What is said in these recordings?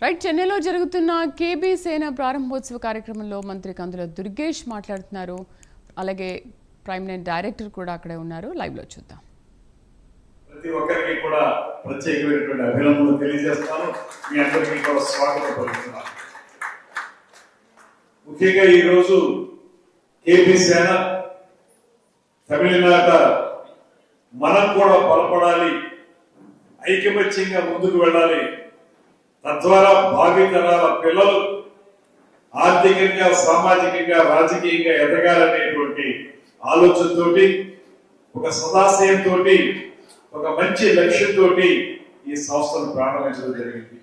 Right, చెన్నైలో జరుగుతున్న KB సేన ప్రారంభోత్సవ కార్యక్రమంలో మంత్రి కందుల దుర్గేష్ మాట్లాడుతున్నారు. అలాగే ప్రైమ్ లైన్ డైరెక్టర్ కూడా అక్కడే ఉన్నారు. లైవ్ లో చూద్దాం. ప్రతి ఒక్కరికి కూడా ప్రత్యేకమైనటువంటి అభినందనలు తెలియజేస్తాను. మీ అందరికీ కూడా స్వాగతం పలుకుతున్నాను. ముఖ్యంగా ఈరోజు కేబీ సేన తమిళనాట మనం కూడా బలపడాలి, ఐకమత్యంగా ముందుకు వెళ్ళాలి, తద్వారా భావితరాల పిల్లలు ఆర్థికంగా, సామాజికంగా, రాజకీయంగా ఎదగాలనేటువంటి ఆలోచనతోటి, ఒక సదాశయంతో, ఒక మంచి లక్ష్యంతో ఈ సంస్థను ప్రారంభించడం జరిగింది.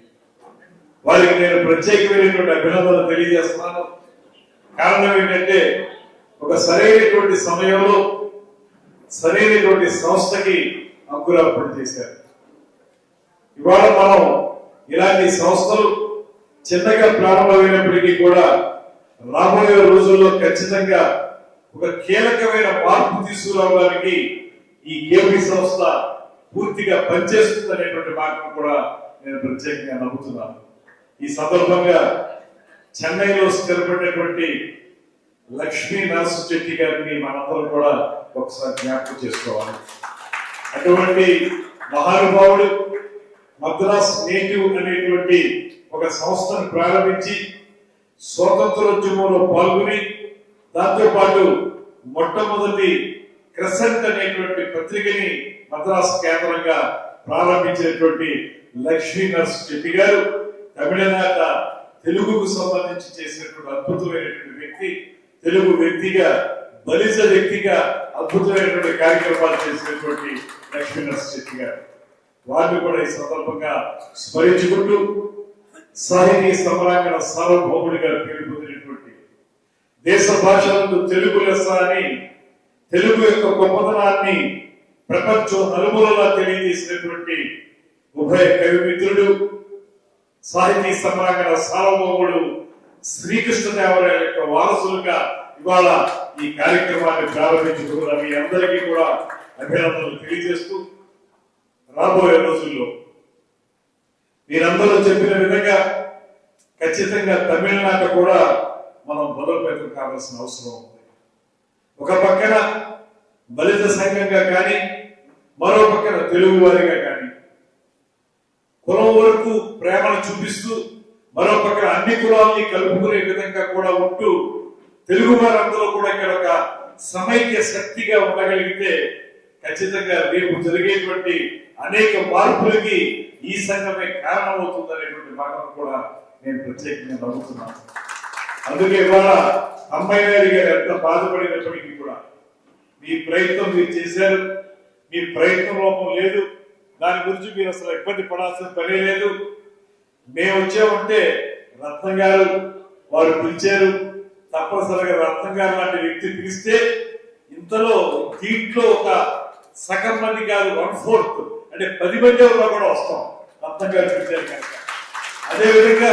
వారికి నేను ప్రత్యేకమైనటువంటి అభినందనలు తెలియజేస్తున్నాను. కారణం ఏంటంటే, ఒక సరైనటువంటి సమయంలో సరైనటువంటి సంస్థకి అంకురార్పణ చేశారు. ఇవాళ మనం ఇలాంటి సంస్థలు చిన్నగా ప్రారంభమైనప్పటికీ కూడా రాబోయే రోజుల్లో ఖచ్చితంగా ఒక కీలకమైన మార్పు తీసుకురావడానికి ఈ కేబీ సంస్థ పూర్తిగా పనిచేస్తుందనేటువంటి మాటను కూడా నేను ప్రత్యేకంగా నమ్ముతున్నాను. ఈ సందర్భంగా చెన్నైలో స్థిరపడినటువంటి లక్ష్మీ నరసింహ చెట్టి గారిని మనందరం కూడా ఒకసారి జ్ఞాపకం చేసుకోవాలి. అటువంటి మహానుభావుడు మద్రాస్ నేటివ్ అనేటువంటి ఒక సంస్థను ప్రారంభించి స్వాతంత్రోద్యమంలో పాల్గొని, దాంతో పాటు మొట్టమొదటి క్రెసెంట్ అనేటువంటి పత్రికని మద్రాస్ కేంద్రంగా ప్రారంభించినటువంటి లక్ష్మీ నరసింహ చెట్టి గారు తమిళనాట తెలుగుకు సంబంధించి చేసినటువంటి అద్భుతమైనటువంటి వ్యక్తి. తెలుగు వ్యక్తిగా, బలిజ వ్యక్తిగా అద్భుతమైనటువంటి కార్యక్రమాలు చేసినటువంటి లక్ష్మీ నరసింహ చెట్టి గారు, వారిని కూడా ఈ సందర్భంగా స్మరించుకుంటూ సాహితీ సమరాంగణ సార్వభౌముడిగా పేరు పొందినటువంటి, దేశ భాషలందు తెలుగు లెస్స అని తెలుగు యొక్క గొప్పతనాన్ని ప్రపంచం నలుమూలలా తెలియజేసినటువంటి ఉభయ కవిమిత్రుడు, సాహితీ సమరాంగణ సార్వభౌముడు శ్రీకృష్ణదేవరాయల యొక్క వారసులుగా ఇవాళ ఈ కార్యక్రమాన్ని ప్రారంభించుకున్న మీ అందరికీ కూడా అభినందనలు తెలియజేస్తూ, రాబోయే రోజుల్లో మీరందరూ చెప్పిన విధంగా ఖచ్చితంగా తమిళనాట కూడా మనం బలోపేతం కావాల్సిన అవసరం ఉంది. ఒక పక్కన బలిత సంఘంగా కానీ, మరో పక్కన తెలుగు వారిగా కానీ కులం వరకు ప్రేమను చూపిస్తూ, మరో పక్కన అన్ని కులాల్ని కలుపుకునే విధంగా కూడా ఉంటూ, తెలుగు వారందరూ కూడా ఇక్కడ ఒక సమైక్య శక్తిగా ఉండగలిగితే ఖచ్చితంగా రేపు జరిగేటువంటి అనేక మార్పులకి ఈ సంఘమే కారణమవుతుంది అనేటువంటి మాటను కూడా నేను ప్రత్యేకంగా నమ్ముతున్నాను. అందుకే ఇవాళ అమ్మాయి నాయుడు గారు ఎంత బాధపడినప్పటికీ కూడా మీ ప్రయత్నం మీరు చేశారు. మీ ప్రయత్నం లోపం లేదు, దాని గురించి మీరు అసలు ఇబ్బంది పడాల్సిన పనే లేదు. మేము వచ్చామంటే రత్నం గారు వారు పిలిచారు, తప్పనిసరిగా రత్నం గారు లాంటి వ్యక్తి పిలిస్తే ఇంతలో దీంట్లో ఒక సగం మంది కాదు, 1/4 అంటే 10 మంది కూడా వస్తాం రత్నం గారు పిలిచారు కనుక. అదేవిధంగా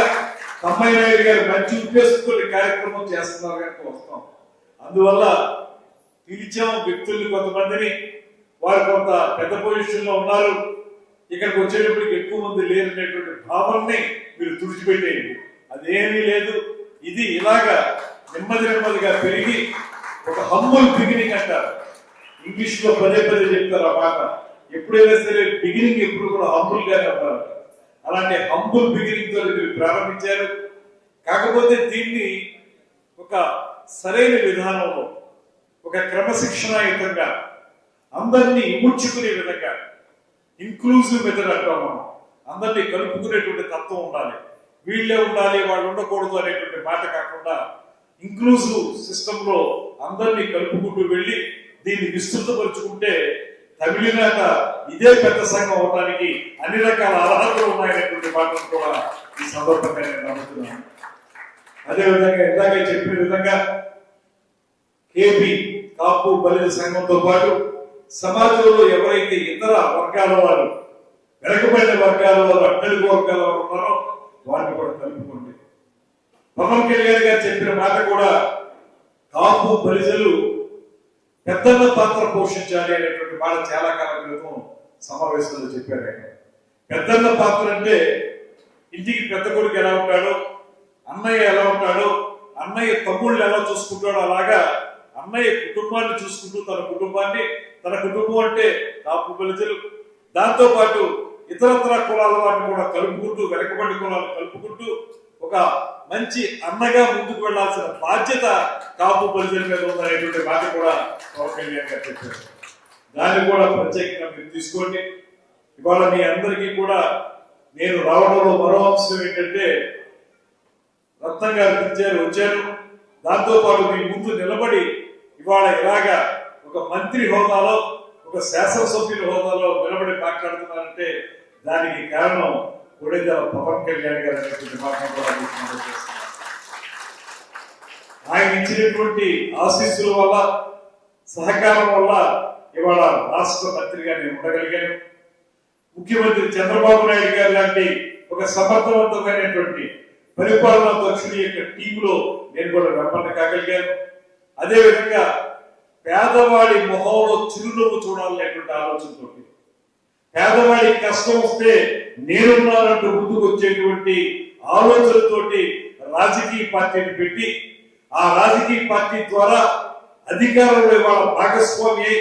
అమ్మాయి నాయుడు గారు మంచి ఉద్దేశంతో కార్యక్రమం చేస్తున్నారు కనుక వస్తాం. అందువల్ల పిలిచాం వ్యక్తుల్ని, కొంతమందిని, వారు కొంత పెద్ద పొజిషన్ లో ఉన్నారు, ఇక్కడికి వచ్చేటప్పటికి ఎక్కువ మంది లేరనేటువంటి భావాన్ని మీరు తుడిచిపెట్టేయండి. అదేమీ లేదు. ఇది ఇలాగా నెమ్మదిగా పెరిగి ఒక హంబుల్ బిగినింగ్ అంటారు, ఇంగ్లీష్ లో పదే చెప్తారు ఆ మాట. ఎప్పుడైనా సరే బిగినింగ్ ఎప్పుడు కూడా హంబుల్ గానే ఉంటారు. అలాంటి హంబుల్ బిగినింగ్ తో మీరు ప్రారంభించారు. కాకపోతే దీన్ని ఒక సరైన విధానంలో, ఒక క్రమశిక్షణాయుతంగా, అందరినీ ఇముడ్చుకునే విధంగా, ఇంక్లూజివ్ మెథడ్ అంటాం మనం, అందరినీ కలుపుకునేటువంటి తత్వం ఉండాలి. వీళ్ళే ఉండాలి, వాళ్ళు ఉండకూడదు అనేటువంటి మాట కాకుండా ఇంక్లూజివ్ సిస్టమ్ లో అందరినీ కలుపుకుంటూ వెళ్ళి దీన్ని విస్తృతపరుచుకుంటే తమిళనాట ఇదే పెద్ద సంఘం అవడానికి అన్ని రకాల అర్హతలు ఉన్నాయనేటువంటి మాటను కూడా ఈ సందర్భంగా నేను నమ్ముతున్నాను. అదేవిధంగా ఇందాక చెప్పిన విధంగా కేబీ కాపు బలిజ సంఘంతో పాటు సమాజంలో ఎవరైతే ఇతర వర్గాల వారు, వెనకబడిన వర్గాల వారు, అట్టడుగు వర్గాల వారు ఉన్నారో వారిని కూడా కలుపుకోండి. పవన్ కళ్యాణ్ గారు చెప్పిన మాట కూడా, కాపు బలిజలు పెద్దన్న పాత్ర పోషించాలి అనేటువంటి మాట చాలా కాలం క్రితం సమావేశంలో చెప్పారు ఆయన. పెద్దన్న పాత్ర అంటే ఇంటికి పెద్ద కొడుకు ఎలా ఉంటాడో, అన్నయ్య ఎలా ఉంటాడో, అన్నయ్య తమ్ముళ్ళు ఎలా చూసుకుంటాడో అలాగా అన్నయ్య కుటుంబాన్ని చూసుకుంటూ తన కుటుంబం అంటే కాపు బలిజలు, దాంతో పాటు ఇతరత్ర కులాల వారిని కూడా కలుపుకుంటూ, వెనకబడి కులాలు కలుపుకుంటూ ఒక మంచి అన్నగా ముందుకు వెళ్లాల్సిన బాధ్యత కాపు బలిజల మీద ఉందనేటువంటి మాట కూడా పవన్ కళ్యాణ్ గారు చెప్పారు. దాన్ని కూడా ప్రత్యేకంగా మీరు తీసుకోండి. ఇవాళ మీ అందరికీ కూడా నేను రావడంలో మరో అంశం ఏంటంటే, రత్నం గారు పిలిచారు, వచ్చాను. దాంతో పాటు మీ ముందు నిలబడి ఇవాళ ఇలాగా ఒక మంత్రి హోదాలో, ఒక శాసనసభ్యుల హోదాలో నిలబడి మాట్లాడుతున్నారంటే దానికి కారణం కొణిదెల పవన్ కళ్యాణ్ గారు అనేటువంటి మాట కూడా ఆయన ఇచ్చినటువంటి ఆశీస్సుల వల్ల, సహకారం వల్ల ఇవాళ రాష్ట్ర మంత్రిగా నేను ఉండగలిగాను. ముఖ్యమంత్రి చంద్రబాబు నాయుడు గారు లాంటి ఒక సమర్థవంతమైనటువంటి పరిపాలనా దక్షుడి యొక్క టీంలో నేను కూడా వెంబడి కాగలిగాను. అదేవిధంగా పేదవాడి మొహంలో చిరునవ్వు చూడాలనేటువంటి ఆలోచనతో, పేదవాడి కష్టం వస్తే నేనున్నానంటూ ముందుకు వచ్చేటువంటి ఆలోచనతోటి రాజకీయ పార్టీని పెట్టి, ఆ రాజకీయ పార్టీ ద్వారా అధికారంలో ఇవాళ భాగస్వామి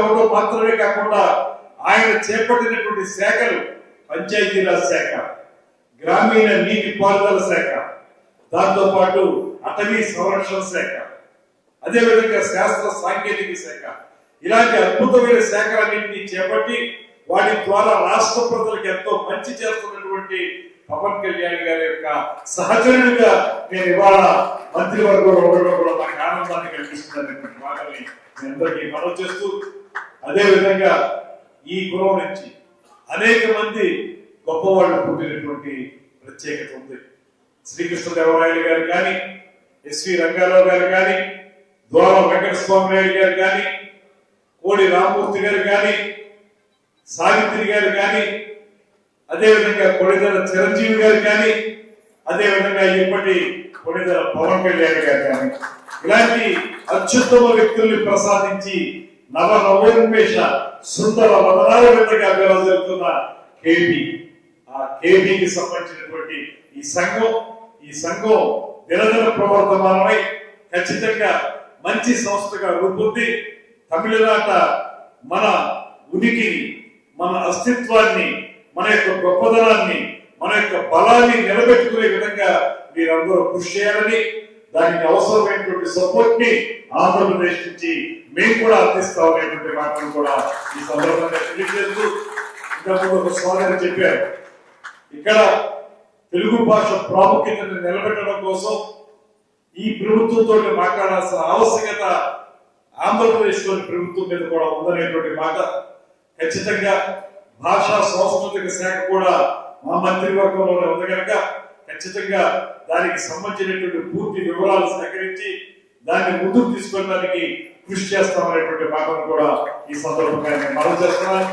అవ్వడం మాత్రమే కాకుండా ఆయన చేపట్టినటువంటి శాఖలు పంచాయతీరాజ్ శాఖ, గ్రామీణ నీటి పారుదల శాఖ, దాంతో పాటు అటవీ సంరక్షణ శాఖ, అదేవిధంగా శాస్త్ర సాంకేతిక శాఖ, ఇలాంటి అద్భుతమైన శాఖలన్నింటినీ చేపట్టి వాటి ద్వారా రాష్ట్ర ప్రజలకు ఎంతో మంచి చేస్తున్నటువంటి పవన్ కళ్యాణ్ గారి యొక్క సహచరుడిగా నేను ఇవాళ మంత్రివర్గంలో ఉండడం కూడా నాకు ఆనందాన్ని కల్పిస్తున్నటువంటి మాటని మీ అందరికీ మనవి చేస్తూ, అదేవిధంగా ఈ కులం నుంచి అనేక మంది గొప్పవాళ్ళు పుట్టినటువంటి ప్రత్యేకత ఉంది. శ్రీకృష్ణదేవరాయలు గారు కానీ, ఎస్వి రంగారావు గారు కానీ, ద్వారం వెంకటస్వామి నాయుడు గారు కానీ, కోడి రామమూర్తి గారు కానీ, సావిత్రి గారు కానీ, అదేవిధంగా కొణిదెల చిరంజీవి గారు కానీ, అదేవిధంగా ఇప్పటి కొణిదెల పవన్ కళ్యాణ్ గారు కానీ, ఇలాంటి అత్యుత్తమ వ్యక్తుల్ని ప్రసాదించి నవనవోన్మేష సుందర వదనాల మీదుగా జరుగుతున్న కేబీ, ఆ కేబీకి సంబంధించినటువంటి ఈ సంఘం దినదిన ప్రవర్తమానమై ఖచ్చితంగా మంచి సంస్థగా రూపొంది తమిళనాట మన ఉనికిని, మన అస్తిత్వాన్ని, మన యొక్క గొప్పదనాన్ని, మన యొక్క బలాన్ని నిలబెట్టుకునే విధంగా మీరందరూ కృషి చేయాలని, దానికి అవసరమైనటువంటి సపోర్ట్ ని ఆంధ్రప్రదేశ్ నుంచి మేము కూడా అందిస్తామనేటువంటి మాటను కూడా ఈ సందర్భంగా తెలియజేస్తూ, ఇంతకుముందు ఒక సోదరు చెప్పారు, ఇక్కడ తెలుగు భాష ప్రాముఖ్యతను నిలబెట్టడం కోసం ఈ ప్రభుత్వంతో మాట్లాడాల్సిన ఆవశ్యకత ఆంధ్రప్రదేశ్ లోని ప్రభుత్వం మీద కూడా ఉందనేటువంటి మాట. ఖచ్చితంగా భాషా సాంస్కృతిక శాఖ కూడా మా మంత్రివర్గంలోనే ఉంది కనుక ఖచ్చితంగా దానికి సంబంధించినటువంటి పూర్తి వివరాలు సేకరించి దాన్ని ముందుకు తీసుకెళ్ళడానికి కృషి చేస్తామనేటువంటి మాటను కూడా ఈ సందర్భంగా నేను మనవి చేస్తున్నాను.